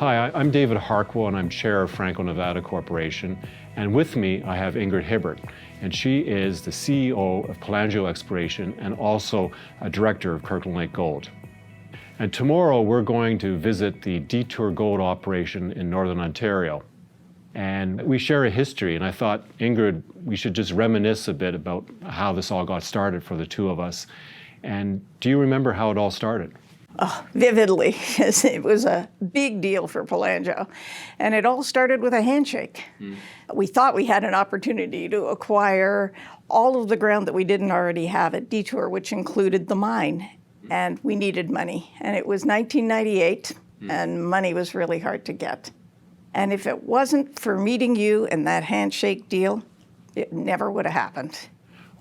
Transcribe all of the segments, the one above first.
Hi, I'm David Harkwell, and I'm chair of Franco-Nevada Corporation. And with me, I have Ingrid Hibbert, and she is the CEO of Palangio Exploration and also a director of Kirkland Lake Gold. And tomorrow, we're going to visit the Detour Gold operation in Northern Ontario. And we share a history, and I thought, Ingrid, we should just reminisce a bit about how this all got started for the two of us. And do you remember how it all started? Oh, vividly. It was a big deal for Palangio. And it all started with a handshake. We thought we had an opportunity to acquire all of the ground that we didn't already have at Detour, which included the mine. And we needed money. And it was 1998, and money was really hard to get. And if it wasn't for meeting you and that handshake deal, it never would have happened.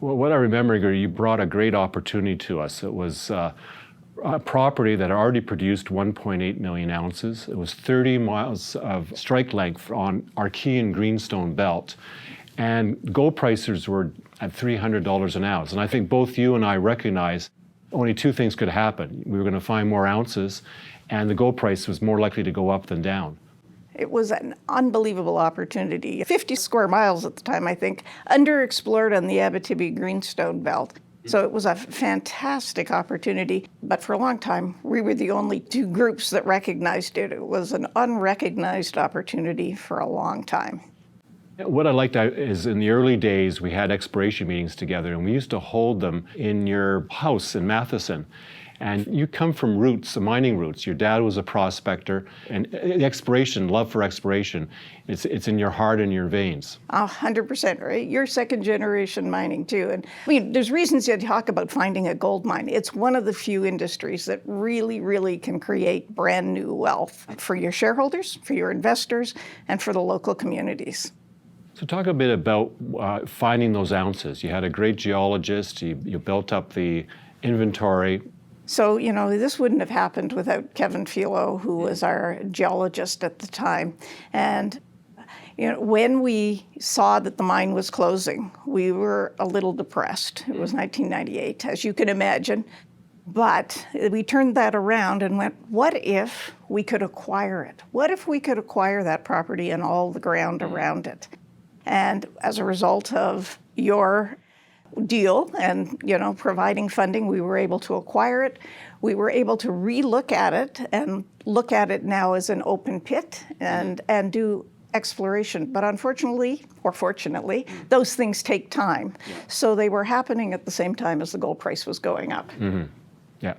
Well, what I remember, Ingrid, you brought a great opportunity to us. It was a property that already produced 1.8 million ounces. It was 30 miles of strike length on Archean greenstone belt. And gold prices were at $300 an ounce. And I think both you and I recognize only two things could happen. We were going to find more ounces, and the gold price was more likely to go up than down. It was an unbelievable opportunity. 50 square miles at the time, I think, underexplored on the Abitibi greenstone belt. So it was a fantastic opportunity, but for a long time, we were the only two groups that recognized it. It was an unrecognized opportunity for a long time. What I liked is in the early days, we had exploration meetings together, and we used to hold them in your house in Matheson. And you come from roots, mining roots. Your dad was a prospector, and exploration, love for exploration, it's in your heart and your veins. 100%, right? You're second generation mining too. And I mean, there's reasons you talk about finding a gold mine. It's one of the few industries that really can create brand new wealth for your shareholders, for your investors, and for the local communities. So talk a bit about finding those ounces. You had a great geologist, you built up the inventory. So, this wouldn't have happened without Kevin Philo, who was our geologist at the time. And, when we saw that the mine was closing, we were a little depressed. It was 1998, as you can imagine. But we turned that around and went, what if we could acquire it? What if we could acquire that property and all the ground around it? And as a result of your deal and, providing funding, we were able to acquire it. We were able to re-look at it and look at it now as an open pit and do exploration. But unfortunately, or fortunately, those things take time. So they were happening at the same time as the gold price was going up. Yeah,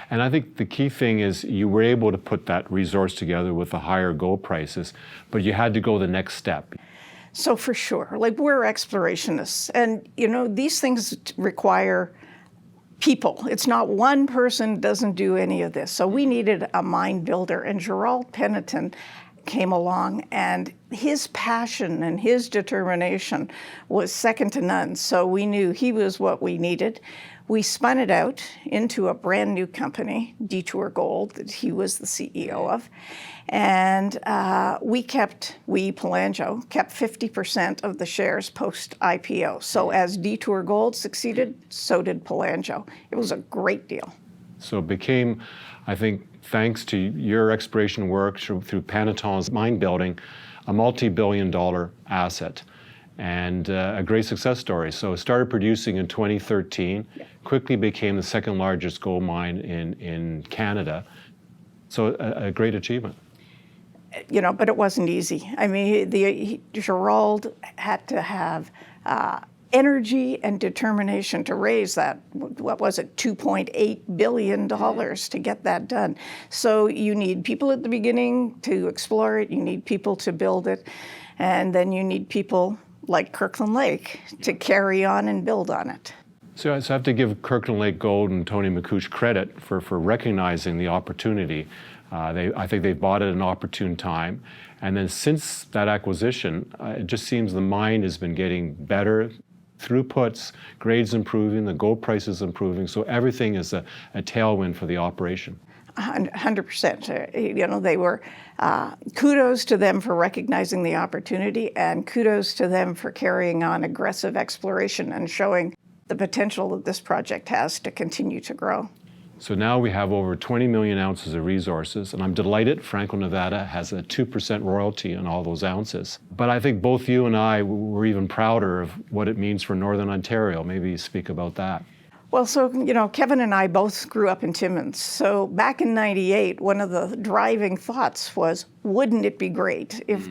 and I think the key thing is you were able to put that resource together with the higher gold prices, but you had to go the next step. So for sure, we're explorationists, and these things require people. It's not one person doesn't do any of this. So we needed a mine builder, and Gerald Peniton came along, and his passion and his determination was second to none. So we knew he was what we needed. We spun it out into a brand new company, Detour Gold, that he was the CEO of. And Palangio, kept 50% of the shares post-IPO. So as Detour Gold succeeded, so did Palangio. It was a great deal. So it became, I think, thanks to your exploration work through Peniton's mine building, a multi-billion-dollar asset and a great success story. So it started producing in 2013, quickly became the second largest gold mine in Canada. So a great achievement. But it wasn't easy. I mean, Gerald had to have energy and determination to raise that, what was it, $2.8 billion to get that done. So you need people at the beginning to explore it, you need people to build it, and then you need people like Kirkland Lake to carry on and build on it. So I have to give Kirkland Lake Gold and Tony McCouche credit for recognizing the opportunity. I think they bought it at an opportune time. And then since that acquisition, it just seems the mine has been getting better. Throughputs, grades improving, the gold price is improving. So everything is a tailwind for the operation. 100%. They were, kudos to them for recognizing the opportunity, and kudos to them for carrying on aggressive exploration and showing the potential that this project has to continue to grow. So now we have over 20 million ounces of resources, and I'm delighted Franco-Nevada has a 2% royalty on all those ounces. But I think both you and I were even prouder of what it means for Northern Ontario. Maybe you speak about that. Well, so, Kevin and I both grew up in Timmins. So back in '98, one of the driving thoughts was, wouldn't it be great if,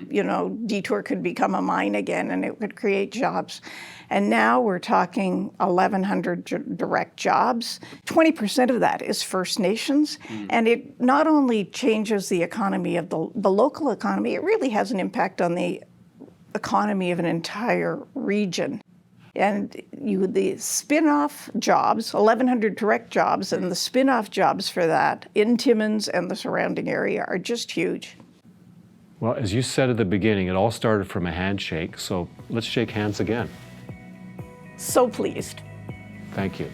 Detour could become a mine again and it would create jobs? And now we're talking 1,100 direct jobs. 20% of that is First Nations. And it not only changes the economy of the local economy, it really has an impact on the economy of an entire region. And the spin-off jobs, 1,100 direct jobs, and the spin-off jobs for that in Timmins and the surrounding area are just huge. Well, as you said at the beginning, it all started from a handshake, so let's shake hands again. So pleased. Thank you.